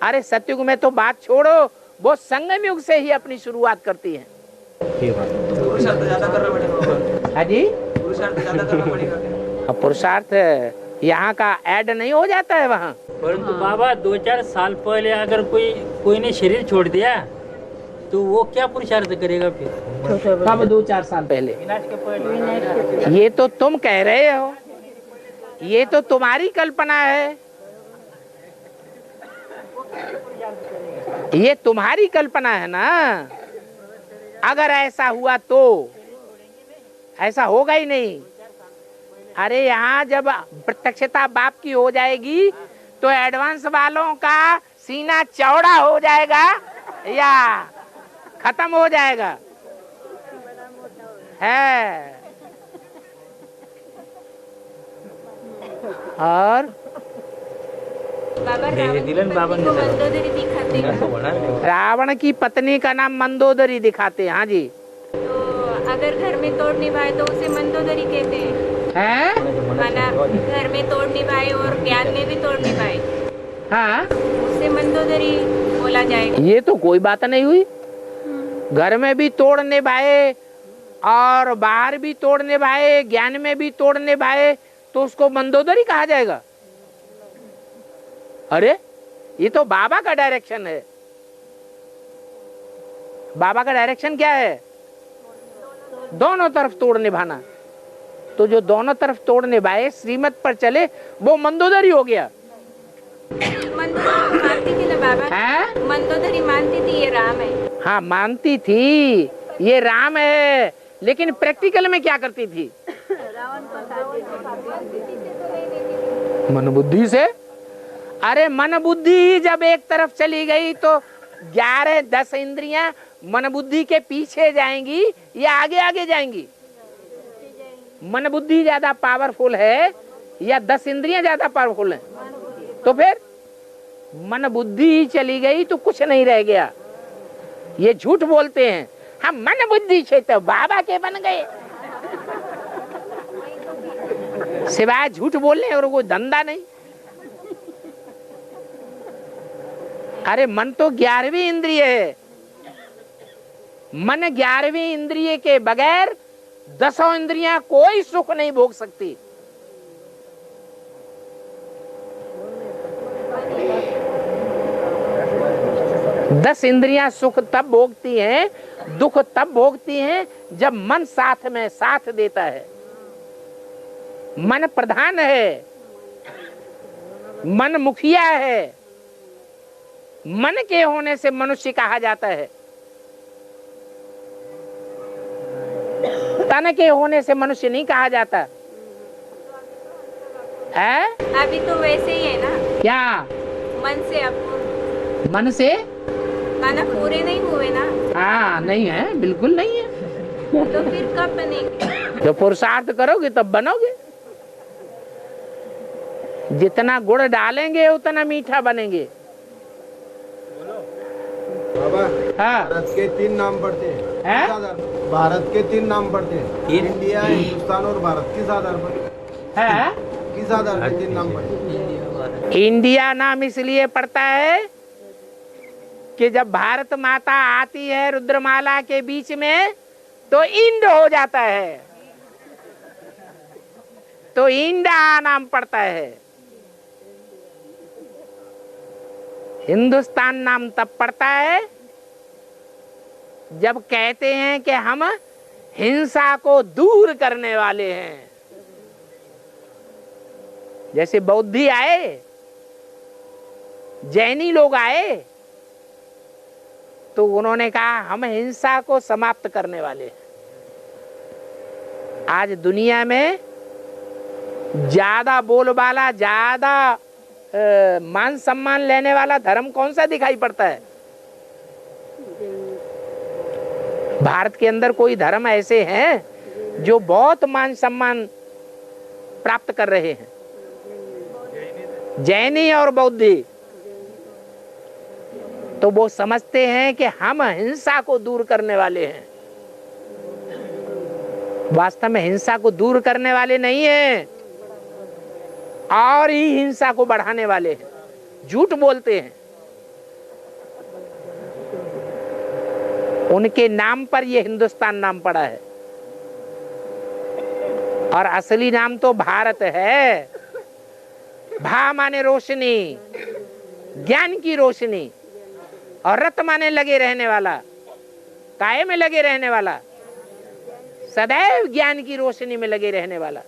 अरे सतयुग में तो बात छोड़ो, वो संगम युग से ही अपनी शुरुआत करती हैं। पुरुषार्थ ज्यादा करना पड़ेगा। हाँ जी, पुरुषार्थ ज्यादा करना पड़ेगा। पुरुषार्थ यहाँ का ऐड नहीं हो जाता है वहाँ। परंतु बाबा 2-4 साल पहले अगर कोई ने शरीर छोड़ दिया तो वो क्या पुरुषार्थ करेगा फिर? कब 2-4 साल पहले? ये तो तुम कह रहे हो, ये तो तुम्हारी कल्पना है, ये तुम्हारी कल्पना है ना। अगर ऐसा हुआ तो ऐसा होगा ही नहीं। अरे यहाँ जब प्रत्यक्षता बाप की हो जाएगी तो एडवांस वालों का सीना चौड़ा हो जाएगा या खत्म हो जाएगा है। और रावण की पत्नी का नाम मंदोदरी दिखाते हैं। हाँ जी, तो अगर घर में तोड़ निभाए तो उसे मंदोदरी कहते हैं। माना घर में तोड़ निभाए और ज्ञान में भी तोड़ निभाए, हाँ उसे मंदोदरी बोला जाएगा। ये तो कोई बात नहीं हुई। घर में भी तोड़ निभाए और बाहर भी तोड़ निभाए, ज्ञान में भी तोड़ निभाए, तो उसको मंदोदरी कहा जाएगा? अरे ये तो बाबा का डायरेक्शन है। बाबा का डायरेक्शन क्या है? दोनों तरफ तोड़ निभाना। तो जो दोनों तरफ तोड़ निभाए, श्रीमत पर चले, वो मंदोदरी हो गया। मंदोदरी मानती थी ना बाबा? है? मंदोदरी मानती थी ये राम है। हाँ मानती थी ये राम है, लेकिन प्रैक्टिकल में क्या करती थी? मन बुद्धि से। अरे मन बुद्धि जब एक तरफ चली गई तो 11-10 इंद्रियां मन बुद्धि के पीछे जाएंगी या आगे आगे जाएंगी? मन बुद्धि ज्यादा पावरफुल है या 10 इंद्रियां ज्यादा पावरफुल हैं? तो फिर मन बुद्धि चली गई तो कुछ नहीं रह गया। ये झूठ बोलते हैं, हम मन बुद्धि से तो बाबा के बन गए। सिवाय झूठ बोलने और कोई धंधा नहीं। अरे मन तो 11वीं इंद्रिय है। मन 11वीं इंद्रिय के बगैर 10 इंद्रियां कोई सुख नहीं भोग सकती। दस इंद्रियां सुख तब भोगती हैं, दुख तब भोगती हैं जब मन साथ में साथ देता है। मन प्रधान है, मन मुखिया है। मन के होने से मनुष्य कहा जाता है। तन के होने से मनुष्य नहीं कहा जाता है। अभी तो वैसे ही है ना, क्या मन से आपको मन से खाना पूरे नहीं हुए ना, हाँ नहीं है, बिल्कुल नहीं है। तो फिर कब बनेंगे? जो पुरुषार्थ करोगे तब बनोगे। जितना गुड़ डालेंगे उतना मीठा बनेंगे। बाबा हाँ भारत के 3 नाम पड़ते हैं। हैं? किस आधार पर? भारत के 3 नाम पड़ते हैं, इंडिया, हिंदुस्तान और भारत। किस आधार पर? है? किस आधार पर 3 नाम पड़ते हैं? इंडिया नाम इसलिए पड़ता है कि जब भारत माता आती है रुद्रमाला के बीच में तो इंड हो जाता है, तो इंडा नाम पड़ता है। हिंदुस्तान नाम तब पड़ता है जब कहते हैं कि हम हिंसा को दूर करने वाले हैं। जैसे बौद्धि आए, जैनी लोग आए, तो उन्होंने कहा हम हिंसा को समाप्त करने वाले हैं। आज दुनिया में ज्यादा बोलबाला, ज्यादा मान सम्मान लेने वाला धर्म कौन सा दिखाई पड़ता है? भारत के अंदर कोई धर्म ऐसे हैं जो बहुत मान सम्मान प्राप्त कर रहे हैं? जैनी और बौद्धि। तो वो समझते हैं कि हम हिंसा को दूर करने वाले हैं। वास्तव में हिंसा को दूर करने वाले नहीं हैं, और ही हिंसा को बढ़ाने वाले हैं, झूठ बोलते हैं। उनके नाम पर ये हिंदुस्तान नाम पड़ा है, और असली नाम तो भारत है। भा माने रोशनी, ज्ञान की रोशनी, और रत माने लगे रहने वाला, काये में लगे रहने वाला, सदैव ज्ञान की रोशनी में लगे रहने वाला।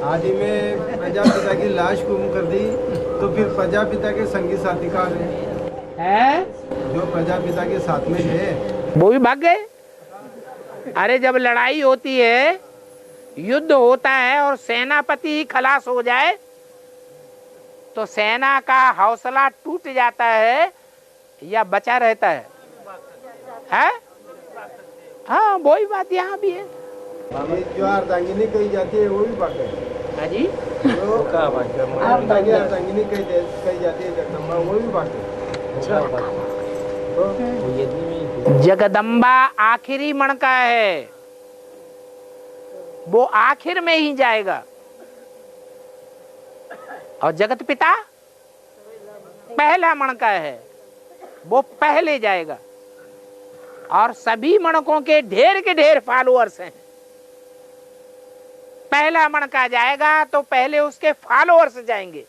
आदि में प्रजापिता की लाश गुम कर दी, तो फिर प्रजापिता के संगी साथी कहाँ गए? जो प्रजापिता के साथ में है वो भी भाग गए। अरे जब लड़ाई होती है, युद्ध होता है, और सेनापति ही खलास हो जाए तो सेना का हौसला टूट जाता है या बचा रहता है? हाँ, वही बात यहाँ भी है। जो अर्धांगिनी कही जाती है वो भी भाग गए। हाँ जी, अर्धांगिनी कही जाती है जगदम्बा, वो भी भाग गए। जगदम्बा आखिरी मणका है, वो आखिर में ही जाएगा, और जगत पिता पहला मणका है, वो पहले जाएगा। और सभी मणकों के ढेर फॉलोअर्स हैं। पहला मणका जाएगा तो पहले उसके फॉलोअर्स जाएंगे,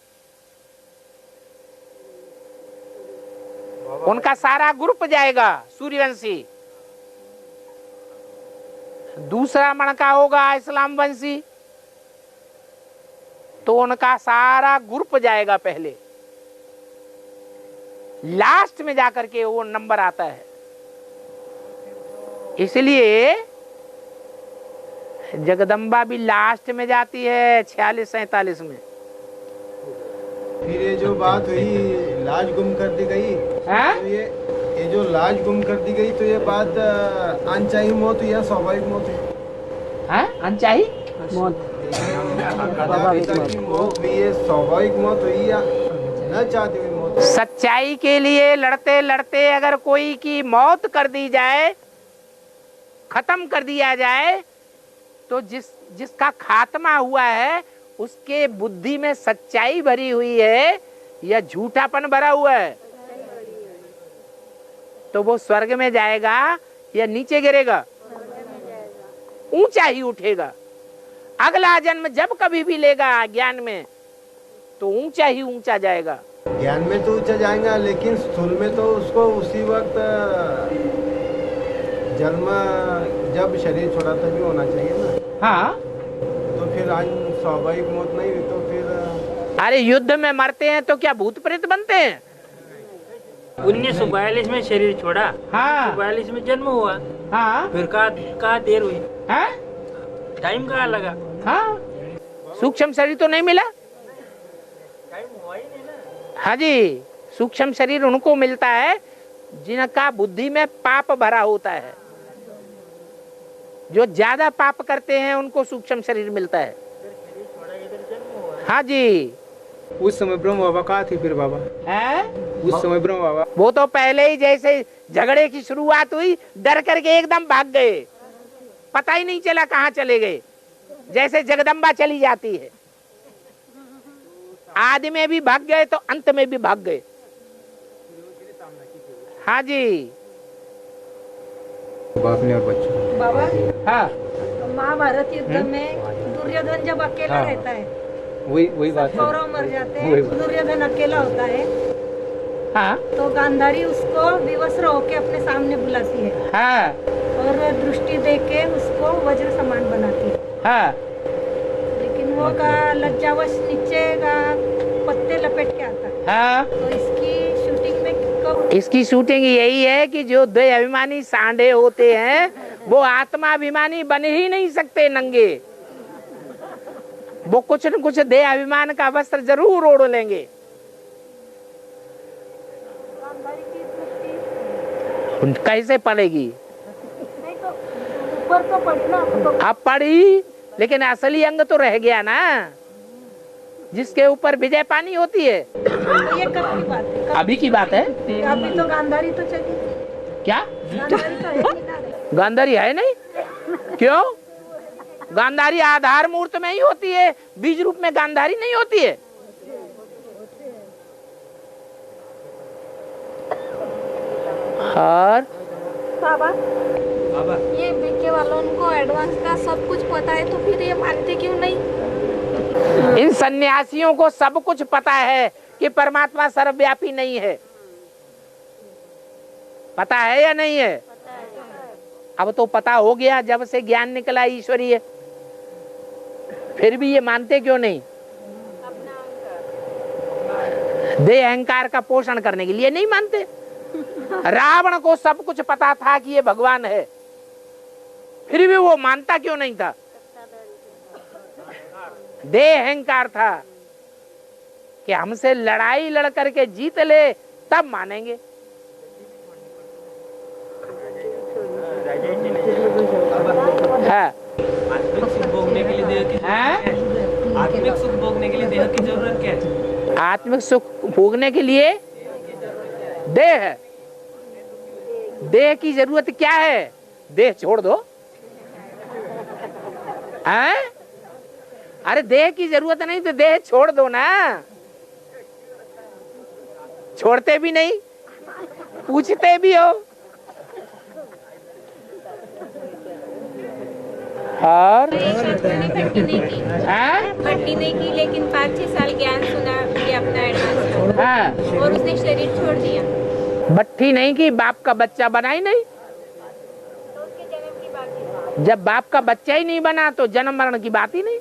उनका सारा ग्रुप जाएगा सूर्यवंशी। दूसरा मणका होगा इस्लाम वंशी, तो उनका सारा ग्रुप जाएगा पहले, लास्ट में जाकर के वो नंबर आता है। इसलिए जगदम्बा भी लास्ट में जाती है 46-47 में। फिर ये जो बात हुई लाश गुम कर दी गई, तो ये जो लाश गुम कर दी गई, तो ये बात अनचाही मौत हुई या स्वाभाविक मौत हुई? अनचाही मौत, प्रजापिता की मौत भी ये स्वाभाविक मौत हुई या न चाहती हुई मौत? सच्चाई के लिए लड़ते लड़ते अगर कोई की मौत कर दी जाए, खत्म कर दिया जाए, तो जिसका खात्मा हुआ है उसके बुद्धि में सच्चाई भरी हुई है या झूठापन भरा हुआ है, तो वो स्वर्ग में जाएगा या नीचे गिरेगा? ऊंचा ही उठेगा। अगला जन्म जब कभी भी लेगा ज्ञान में, तो ऊंचा ही ऊंचा जाएगा। ज्ञान में तो ऊंचा जाएगा, लेकिन स्थूल में तो उसको उसी वक्त जन्म जब शरीर छोड़ा तभी होना चाहिए ना। हाँ, तो फिर स्वाभाविक मौत नहीं हुई तो फिर अरे युद्ध में मरते हैं तो क्या भूत प्रेत बनते हैं? 1942 में शरीर छोड़ा। हाँ। 42 में जन्म हुआ। हाँ। फिर कहा देर हुई? हाँ? टाइम कहाँ लगा? हाँ, सूक्ष्म शरीर तो नहीं मिला। हाँ जी, सूक्ष्म शरीर उनको मिलता है जिनका बुद्धि में पाप भरा होता है। जो ज्यादा पाप करते हैं उनको सूक्ष्म शरीर मिलता है। हाँ जी। उस समय ब्रह्म बाबा कहाँ थे फिर बाबा? है? उस समय ब्रह्म बाबा वो तो पहले ही जैसे झगड़े की शुरुआत हुई डर करके एकदम भाग गए, पता ही नहीं चला कहाँ चले गए, जैसे जगदम्बा चली जाती है। आदि में भी भाग गए तो अंत में भी भाग गए। हाँ जी। बाप ने और बच्चों। बाबा, हाँ, महाभारत युद्ध में दुर्योधन जब अकेला हाँ। रहता है, वही बात है। कौरव मर जाते हैं, दुर्योधन अकेला होता है। हाँ। तो गांधारी उसको विवस्त्र होके अपने सामने बुलाती है। हाँ। और दृष्टि देके उसको वज्र समान बनाती है। हाँ। लेकिन वो का लज्जावश नीचे का पत्ते लपेट के आता है। हाँ। तो इसकी शूटिंग में इसकी शूटिंग यही है कि जो देह अभिमानी सांडे होते हैं वो आत्मा अभिमानी बन ही नहीं सकते नंगे। वो कुछ न कुछ देह अभिमान का वस्त्र जरूर ओढ़ लेंगे। कैसे पड़ेगी? ऊपर तो पढ़ना अब पढ़ी, लेकिन असली अंग तो रह गया ना, जिसके ऊपर विजय पानी होती है। तो ये कब की बात है? अभी की बात है। अभी तो गांधारी तो चली। क्या गांधारी तो है ही ना। गांधारी है नहीं? क्यों? गांधारी आधार मूर्त में ही होती है, बीज रूप में गांधारी नहीं होती है। और बाबा, ये बीके वालों को एडवांस का सब कुछ पता है तो फिर ये मानते क्यों नहीं? इन सन्यासियों को सब कुछ पता है कि परमात्मा सर्वव्यापी नहीं है। पता है या नहीं है? अब तो पता हो गया जब से ज्ञान निकला ईश्वरीय। फिर भी ये मानते क्यों नहीं? देह अहंकार का पोषण करने के लिए नहीं मानते। रावण को सब कुछ पता था कि ये भगवान है, फिर भी वो मानता क्यों नहीं था? देह अहंकार था कि हमसे लड़ाई लड़ करके जीत ले तब मानेंगे। हाँ। आत्मिक सुख भोगने के लिए देह की आत्मिक सुख भोगने के लिए देह की जरूरत क्या है? आत्मिक सुख भोगने के लिए देह, देह की जरूरत क्या है? देह छोड़ दो। हैं? अरे देह की जरूरत नहीं तो देह छोड़ दो ना। छोड़ते भी नहीं, पूछते भी हो। और भट्टी नहीं की, लेकिन 5-6 साल ज्ञान सुना कि अपना एडवांस। हाँ। और उसने शरीर छोड़ दिया। भट्टी नहीं की, बाप का बच्चा बना ही नहीं। तो उसके जन्म की बात है। जब बाप का बच्चा ही नहीं बना तो जन्म मरण की बात ही नहीं।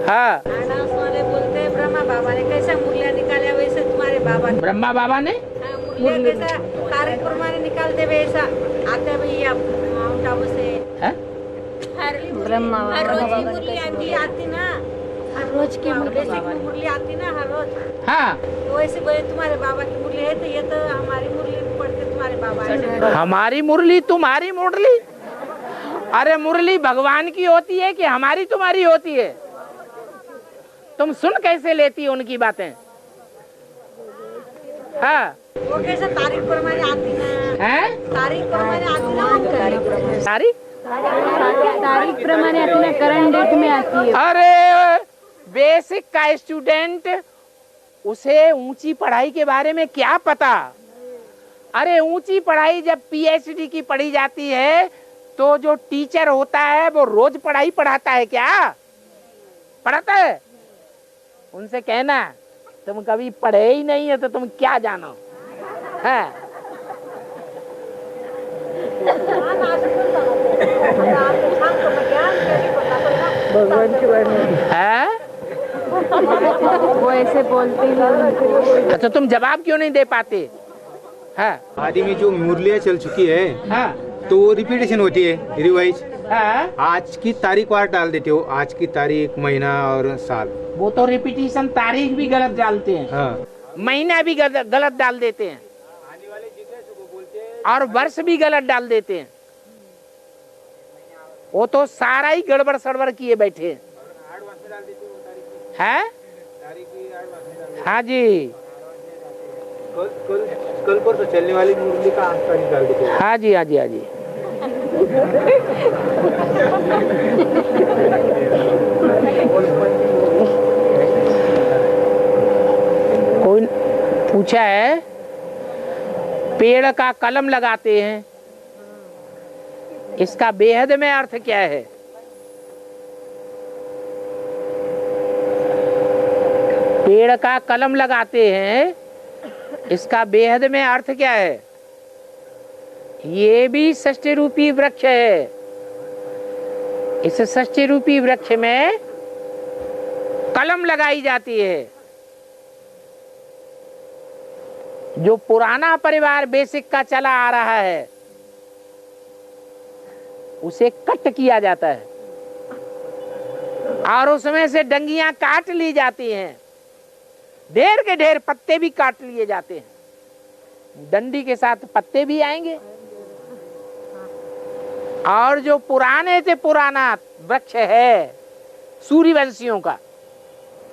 हाँ। अनाउंस वाले बोलते हैं ब्रह्मा बाबा ने कैसा मुरलिया निकाला वैसे तुम्हारे बाबा ने। ब्रह्मा बाबा ने मुरलिया कैसा तारीख प्रमाणे निकालते वैसा आते भैया माउंट आबू से। हर रोज की मुरली आती ना, हर रोज की मुरली आती ना हर रोज। हाँ। तो वैसे बोले तुम्हारे बाबा की मुरली है तो ये तो हमारी मुरली पढ़ते तुम्हारे बाबा है। हमारी मुरली तुम्हारी मुरली? अरे मुरली भगवान की होती है कि हमारी तुम्हारी होती है? तुम सुन कैसे लेती हो उनकी बातें? हाँ। वो कैसे तारीख प्रमाणे आती ना है? तारीख प्रमाणे आती ना। तारीख प्रमाणे आती ना, करंट डेट में आती है। अरे बेसिक का स्टूडेंट, उसे ऊंची पढ़ाई के बारे में क्या पता? अरे ऊंची पढ़ाई जब पीएचडी की पढ़ी जाती है तो जो टीचर होता है वो रोज पढ़ाई पढ़ाता है क्या? पढ़ाता है? उनसे कहना तुम कभी पढ़े ही नहीं है तो तुम क्या जानो है? भगवान की वाणी है। वो ऐसे बोलते हैं। अच्छा, तुम जवाब क्यों नहीं दे पाते? हाँ, आदि में जो मुरलियाँ चल चुकी है, हाँ, तो वो रिपीटेशन होती है, रिवाइज। हाँ, आज की तारीख वार डाल देते हो, आज की तारीख, महीना और साल। वो तो रिपीटिशन तारीख भी गलत डालते हैं, हाँ, महीना भी गलत डाल देते हैं, और वर्ष भी गलत डाल देते हैं। वो तो सारा ही गड़बड़ सड़बड़ किए बैठे हैं। हाँ जी, कल पर तो चलने वाली मुरली का आज तारीख डाल देते हो। हाँ जी, हाँ जी, हाँ जी। कोई पूछा है, पेड़ का कलम लगाते हैं, इसका बेहद में अर्थ क्या है? पेड़ का कलम लगाते हैं, इसका बेहद में अर्थ क्या है? ये भी षष्ठी रूपी वृक्ष है। इस षष्ठी रूपी वृक्ष में कलम लगाई जाती है। जो पुराना परिवार बेसिक का चला आ रहा है, उसे कट किया जाता है और उसमें से डंगियां काट ली जाती हैं। ढेर के ढेर पत्ते भी काट लिए जाते हैं, डंडी के साथ पत्ते भी आएंगे। और जो पुराने से पुराना वृक्ष है सूर्यवंशियों का,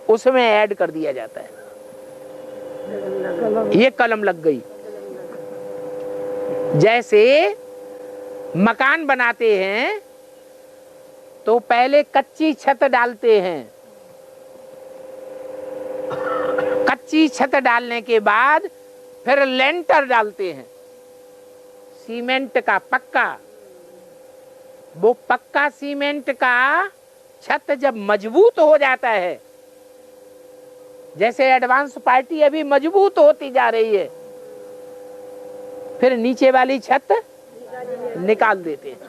उसमें ऐड कर दिया जाता है। ये कलम लग गई। जैसे मकान बनाते हैं तो पहले कच्ची छत डालते हैं, कच्ची छत डालने के बाद फिर लेंटर डालते हैं, सीमेंट का पक्का। वो पक्का सीमेंट का छत जब मजबूत हो जाता है, जैसे एडवांस पार्टी अभी मजबूत होती जा रही है, फिर नीचे वाली छत निकाल देते हैं।